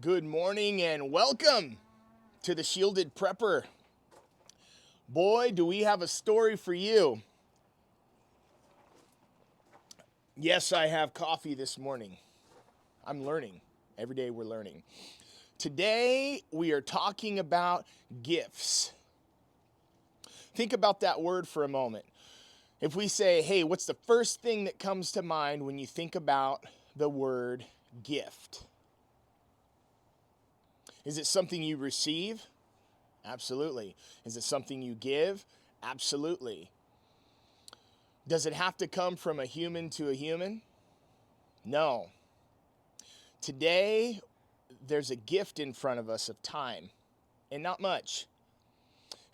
Good morning and welcome to the Shielded Prepper. Boy, do we have a story for you. Yes, I have coffee this morning. I'm learning. Every day we're learning. Today we are talking about gifts. Think about that word for a moment. If we say, hey, what's the first thing that comes to mind when you think about the word gift? Is it something you receive? Absolutely. Is it something you give? Absolutely. Does it have to come from a human to a human? No. Today, there's a gift in front of us of time, and not much.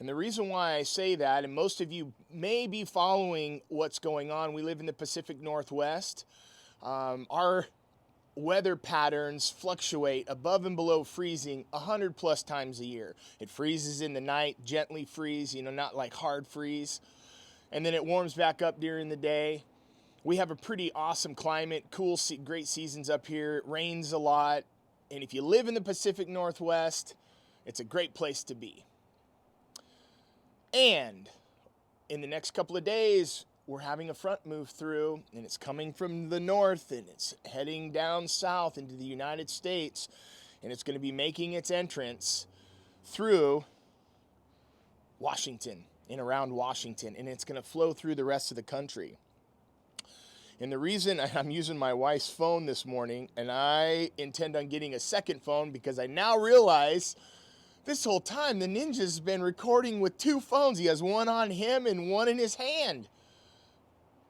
And the reason why I say that, and most of you may be following what's going on, we live in the Pacific Northwest. Our weather patterns fluctuate above and below freezing 100 plus times a year. It freezes in the night, gently freeze, not like hard freeze. And then it warms back up during the day. We have a pretty awesome climate, cool, great seasons up here. It rains a lot. And if you live in the Pacific Northwest, it's a great place to be. And in the next couple of days, we're having a front move through, and it's coming from the north, and it's heading down south into the United States, and it's going to be making its entrance through Washington and around Washington, and it's going to flow through the rest of the country. And the reason I'm using my wife's phone this morning, and I intend on getting a second phone because I now realize this whole time the ninja's been recording with two phones. He has one on him and one in his hand.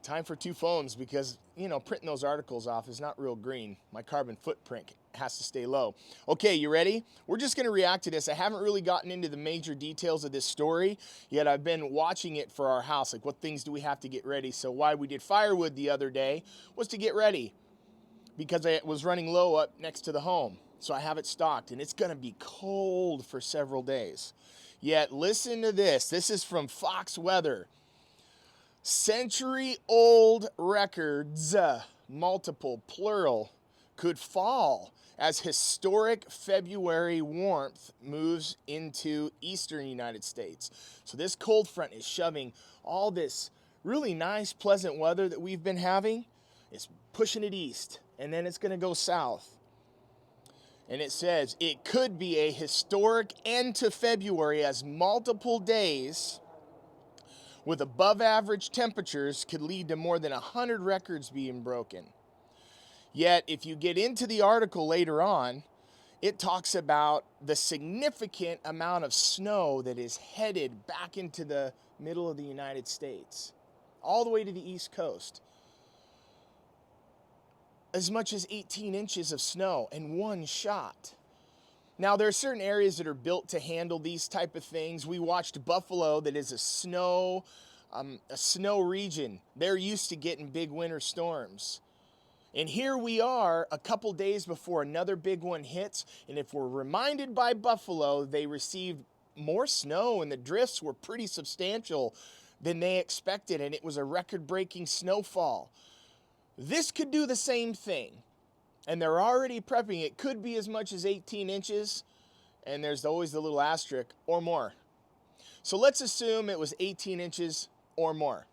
Time for two phones because, printing those articles off is not real green. My carbon footprint has to stay low. Okay, you ready? We're just going to react to this. I haven't really gotten into the major details of this story, yet I've been watching it for our house. Like, what things do we have to get ready? So why we did firewood the other day was to get ready because it was running low up next to the home. So I have it stocked, and it's going to be cold for several days. Yet, listen to this. This is from Fox Weather. Century-old records, multiple, plural, could fall as historic February warmth moves into eastern United States. So this cold front is shoving all this really nice, pleasant weather that we've been having. It's pushing it east, and then it's going to go south. And it says it could be a historic end to February as multiple days with above average temperatures could lead to more than 100 records being broken. Yet, if you get into the article later on, it talks about the significant amount of snow that is headed back into the middle of the United States, all the way to the East Coast. As much as 18 inches of snow in one shot. Now, there are certain areas that are built to handle these type of things. We watched Buffalo, that is a snow region. They're used to getting big winter storms. And here we are a couple days before another big one hits. And if we're reminded by Buffalo, they received more snow and the drifts were pretty substantial than they expected. And it was a record-breaking snowfall. This could do the same thing. And they're already prepping. It could be as much as 18 inches, and there's always the little asterisk, or more. So let's assume it was 18 inches or more.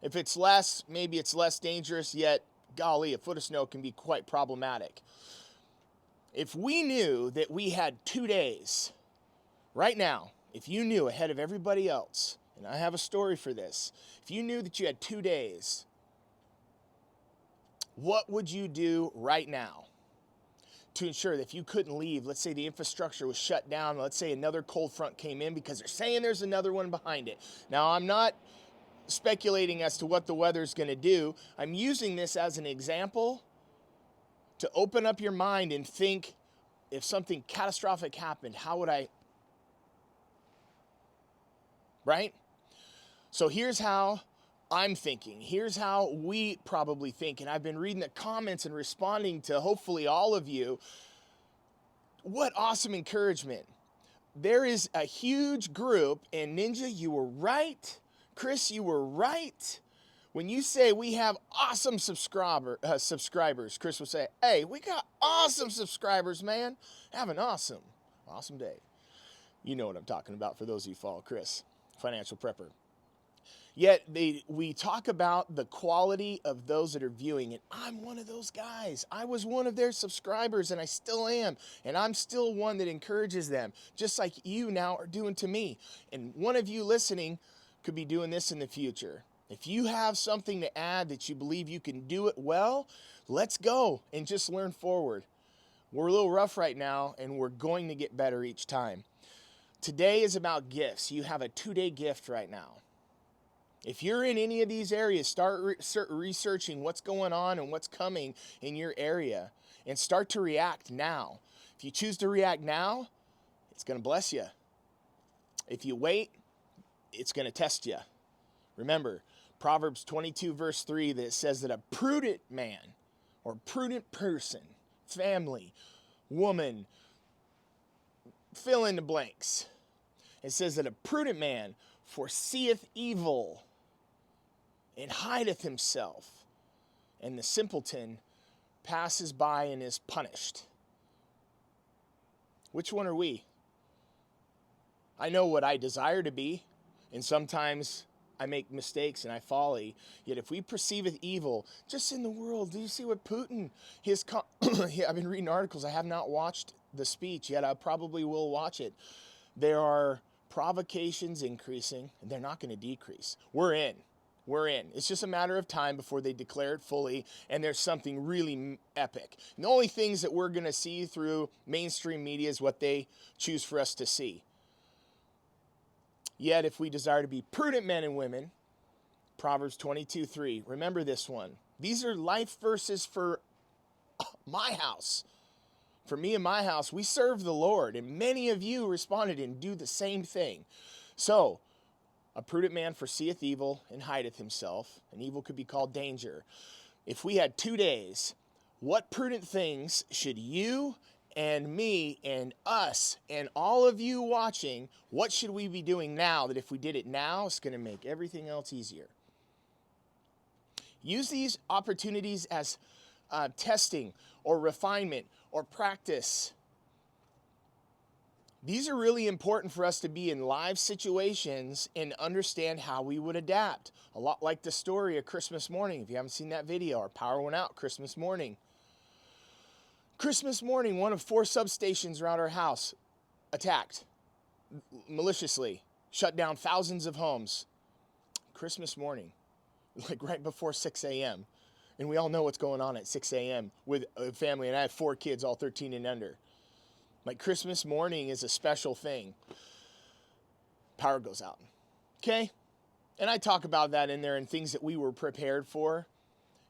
If it's less, maybe it's less dangerous, yet, golly, a foot of snow can be quite problematic. If we knew that we had 2 days, right now, if you knew ahead of everybody else, and I have a story for this, if you knew that you had 2 days, what would you do right now to ensure that if you couldn't leave, let's say the infrastructure was shut down, let's say another cold front came in because they're saying there's another one behind it. Now, I'm not speculating as to what the weather's going to do. I'm using this as an example to open up your mind and think, if something catastrophic happened, how would I, right? So here's how I'm thinking. Here's how we probably think. And I've been reading the comments and responding to hopefully all of you. What awesome encouragement. There is a huge group, and Ninja, you were right. Chris, you were right. When you say we have awesome subscribers, Chris will say, hey, we got awesome subscribers, man. Have an awesome day. You know what I'm talking about for those of you who follow Chris, financial prepper. Yet we talk about the quality of those that are viewing, and I'm one of those guys. I was one of their subscribers, and I still am, and I'm still one that encourages them, just like you now are doing to me. And one of you listening could be doing this in the future. If you have something to add that you believe you can do it well, let's go and just learn forward. We're a little rough right now, and we're going to get better each time. Today is about gifts. You have a 2-day gift right now. If you're in any of these areas, start researching what's going on and what's coming in your area, and start to react now. If you choose to react now, it's going to bless you. If you wait, it's going to test you. Remember, Proverbs 22 verse 3, that says that a prudent man or prudent person, family, woman, fill in the blanks. It says that a prudent man foreseeth evil and hideth himself, and the simpleton passes by and is punished. Which one are we? I know what I desire to be, and sometimes I make mistakes and I folly. Yet if we perceiveth evil, just in the world, do you see what Putin, I've been reading articles. I have not watched the speech yet. I probably will watch it. There are provocations increasing, and they're not going to decrease. We're in. It's just a matter of time before they declare it fully, and there's something really epic. And the only things that we're going to see through mainstream media is what they choose for us to see. Yet, if we desire to be prudent men and women, Proverbs 22:3, remember this one. These are life verses for my house. For me and my house, we serve the Lord, and many of you responded and do the same thing. So, a prudent man foreseeth evil and hideth himself, and evil could be called danger. If we had 2 days, what prudent things should you and me and us and all of you watching, what should we be doing now that if we did it now, it's going to make everything else easier? Use these opportunities as testing or refinement or practice. These are really important for us to be in live situations and understand how we would adapt. A lot like the story of Christmas morning. If you haven't seen that video, our power went out Christmas morning. Christmas morning, one of 4 substations around our house attacked maliciously, shut down thousands of homes. Christmas morning, like right before 6 a.m. And we all know what's going on at 6 a.m. with a family, and I have 4 kids, all 13 and under. Like Christmas morning is a special thing. Power goes out. Okay? And I talk about that in there and things that we were prepared for.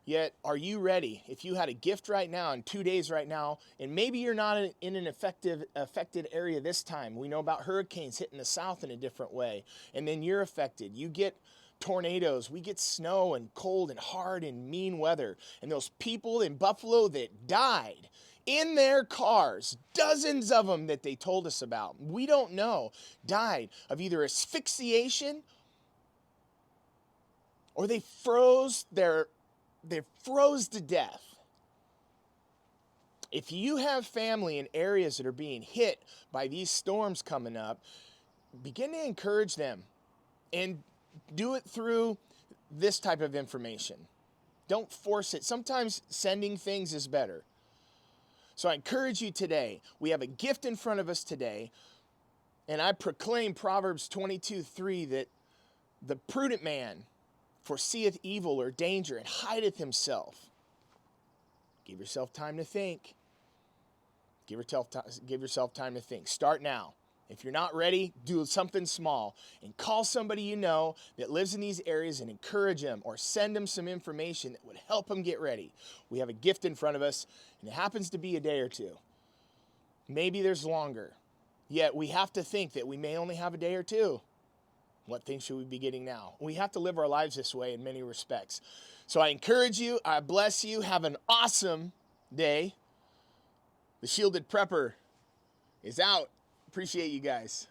Yet, are you ready? If you had a gift right now in 2 days right now, and maybe you're not in an affected area this time. We know about hurricanes hitting the south in a different way. And then you're affected. You get tornadoes. We get snow and cold and hard and mean weather. And those people in Buffalo that died in their cars, dozens of them that they told us about, we don't know, died of either asphyxiation or they froze to death. If you have family in areas that are being hit by these storms coming up, begin to encourage them and do it through this type of information. Don't force it. Sometimes sending things is better. So I encourage you today. We have a gift in front of us today, and I proclaim Proverbs 22:3 that the prudent man foreseeth evil or danger and hideth himself. Give yourself time to think. Give yourself time to think. Start now. If you're not ready, do something small and call somebody you know that lives in these areas and encourage them or send them some information that would help them get ready. We have a gift in front of us, and it happens to be a day or two. Maybe there's longer. Yet we have to think that we may only have a day or two. What things should we be getting now? We have to live our lives this way in many respects. So I encourage you. I bless you. Have an awesome day. The Shielded Prepper is out. Appreciate you guys.